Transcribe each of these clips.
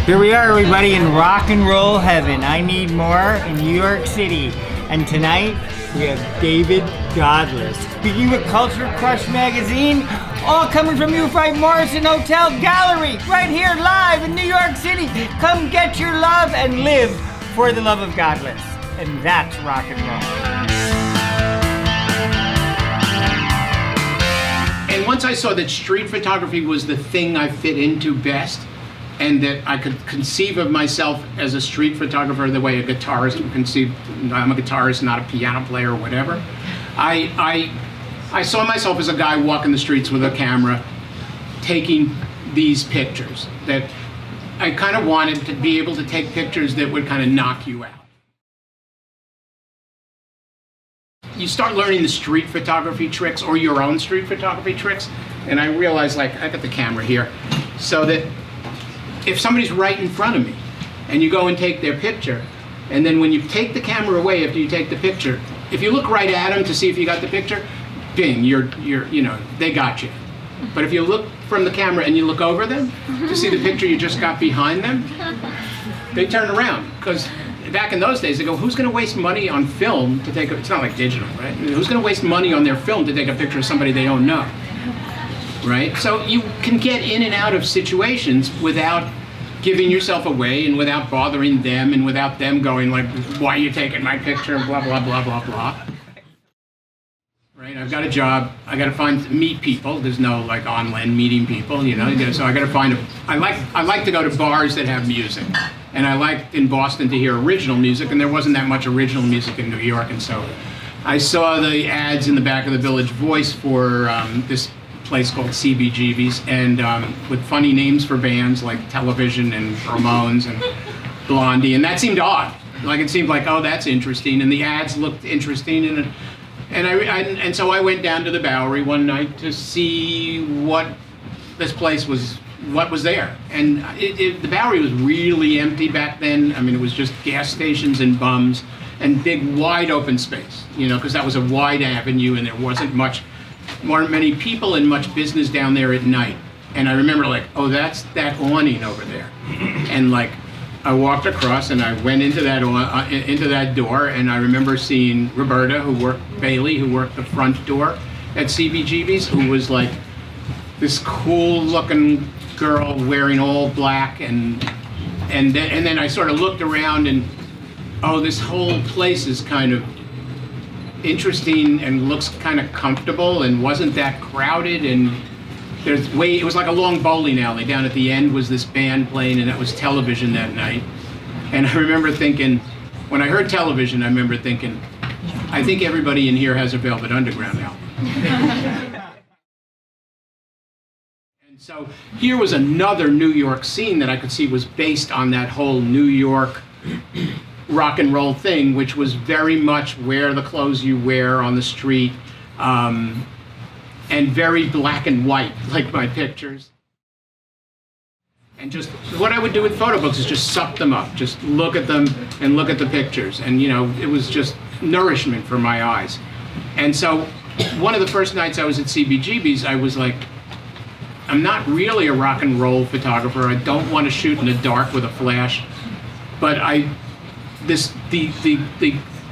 Here we are, everybody, in rock and roll heaven. I Need More in New York City. And tonight, we have David Godlis. Speaking with Culture Crush magazine, all coming from you from Morrison Hotel Gallery, right here live in New York City. Come get your love and live for the love of Godlis. And that's rock and roll. And once I saw that street photography was the thing I fit into best, and that I could conceive of myself as a street photographer the way a guitarist would conceive. I'm a guitarist, not a piano player or whatever. I saw myself as a guy walking the streets with a camera, taking these pictures. That I kind of wanted to be able to take pictures that would kind of knock you out. You start learning the street photography tricks, or your own street photography tricks, and I realized, like, I got the camera here, so that if somebody's right in front of me and you go and take their picture, and then when you take the camera away after you take the picture, if you look right at them to see if you got the picture, bing, they got you. But if you look from the camera and you look over them to see the picture you just got behind them, they turn around. Because back in those days, they go, who's going to waste money on film to take it's not like digital, right? Who's going to waste money on their film to take a picture of somebody they don't know? Right? So you can get in and out of situations without giving yourself away and without bothering them and without them going like, why are you taking my picture, and blah, blah, blah, blah, blah. Right? I've got a job. I got to meet people. There's no like online meeting people, so I got to find I like to go to bars that have music. And I liked in Boston to hear original music, and there wasn't that much original music in New York, and so I saw the ads in the back of the Village Voice for this place called CBGBs, and with funny names for bands like Television and Ramones and Blondie, and that seemed odd. Like it seemed like, oh, that's interesting, and the ads looked interesting, and so I went down to the Bowery one night to see what this place was, what was there, and the Bowery was really empty back then. I mean, it was just gas stations and bums and big wide open space, because that was a wide avenue and there weren't many people and much business down there at night. And I remember like, oh, that's that awning over there. And like, I walked across and I went into that door, and I remember seeing Roberta, Bailey, who worked the front door at CBGBs, who was like this cool looking girl wearing all black, and then I sort of looked around and, oh, this whole place is kind of interesting and looks kind of comfortable and wasn't that crowded, and it was like a long bowling alley. Down at the end was this band playing, and that was Television that night. And I remember thinking, when I heard Television, I remember thinking, I think everybody in here has a Velvet Underground album. And so here was another New York scene that I could see was based on that whole New York rock and roll thing, which was very much wear the clothes you wear on the street, and very black and white, like my pictures. And just what I would do with photo books is just suck them up, just look at them and look at the pictures, and it was just nourishment for my eyes. And so one of the first nights I was at CBGB's, I was like, I'm not really a rock and roll photographer. I don't want to shoot in the dark with a flash, but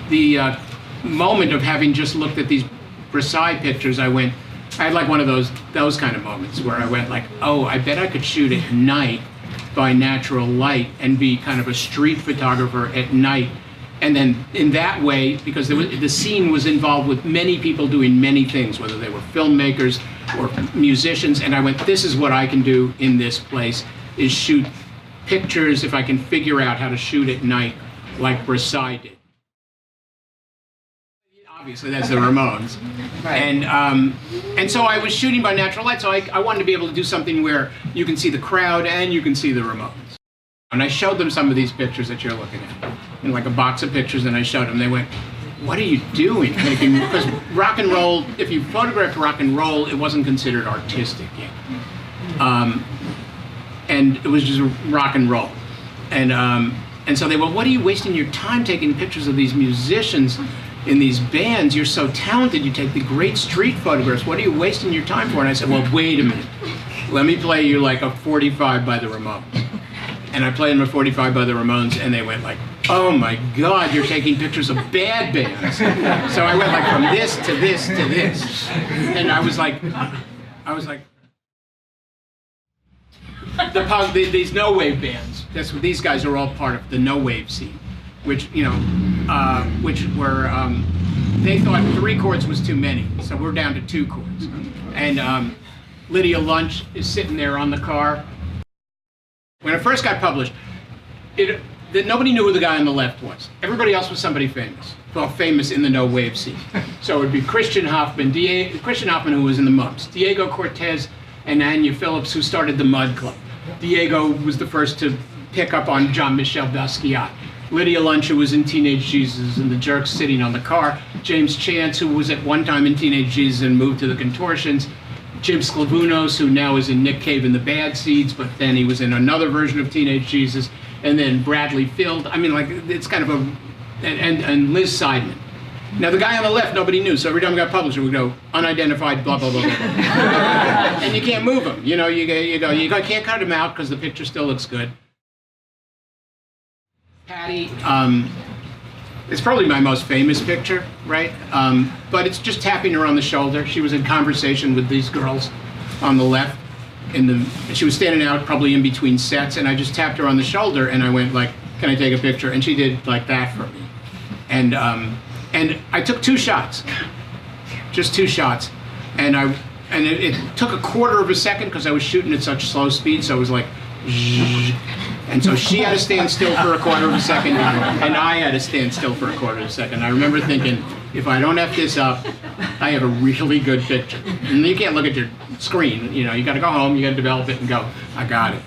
the moment of having just looked at these Versailles pictures, I had like one of those kind of moments where I went like, oh, I bet I could shoot at night by natural light and be kind of a street photographer at night. And then in that way, because the scene was involved with many people doing many things, whether they were filmmakers or musicians, and I went, this is what I can do in this place, is shoot pictures if I can figure out how to shoot at night like Versailles did. Obviously, that's the Ramones. Right. And so I was shooting by natural light, so I wanted to be able to do something where you can see the crowd and you can see the Ramones. And I showed them some of these pictures that you're looking at, in like a box of pictures, and I showed them. They went, what are you doing? Because rock and roll, if you photographed rock and roll, it wasn't considered artistic yet. And it was just rock and roll. And so they went, what are you wasting your time taking pictures of these musicians in these bands? You're so talented, you take the great street photographs. What are you wasting your time for? And I said, well, wait a minute. Let me play you like a 45 by the Ramones. And I played them at 45 by the Ramones, and they went like, oh my God, you're taking pictures of bad bands. So I went like from this to this to this. And I was like, these no wave bands, that's what these guys are all part of, the no wave scene, which, you know, which were, they thought 3 chords was too many, so we're down to 2 chords. And Lydia Lunch is sitting there on the car. When it first got published, nobody knew who the guy on the left was. Everybody else was somebody famous. Well, famous in the no wave scene. So it would be Christian Hoffman, who was in the Mumps, Diego Cortez, and Anya Phillips, who started the Mud Club. Diego was the first to pick up on Jean-Michel Basquiat. Lydia Lunch, who was in Teenage Jesus and the Jerks sitting on the car. James Chance, who was at one time in Teenage Jesus and moved to the Contortions. Jim Sclavunos, who now is in Nick Cave and the Bad Seeds, but then he was in another version of Teenage Jesus. And then Bradley Field. I mean, like, it's kind of a, and Liz Seidman. Now, the guy on the left, nobody knew, so every time we got published, we go, unidentified, blah, blah, blah, blah. And you can't move him. You know, you can't cut him out because the picture still looks good. Patty, it's probably my most famous picture, right? But it's just tapping her on the shoulder. She was in conversation with these girls on the left. She was standing out probably in between sets, and I just tapped her on the shoulder, and I went like, can I take a picture? And she did like that for me. And I took 2 shots, just 2 shots. And it took a quarter of a second because I was shooting at such slow speed, so it was like, zzz. And so she had to stand still for a quarter of a second, and I had to stand still for a quarter of a second. I remember thinking, if I don't F this up, I have a really good picture. And you can't look at your screen, you know, you gotta go home, you gotta develop it and go, I got it.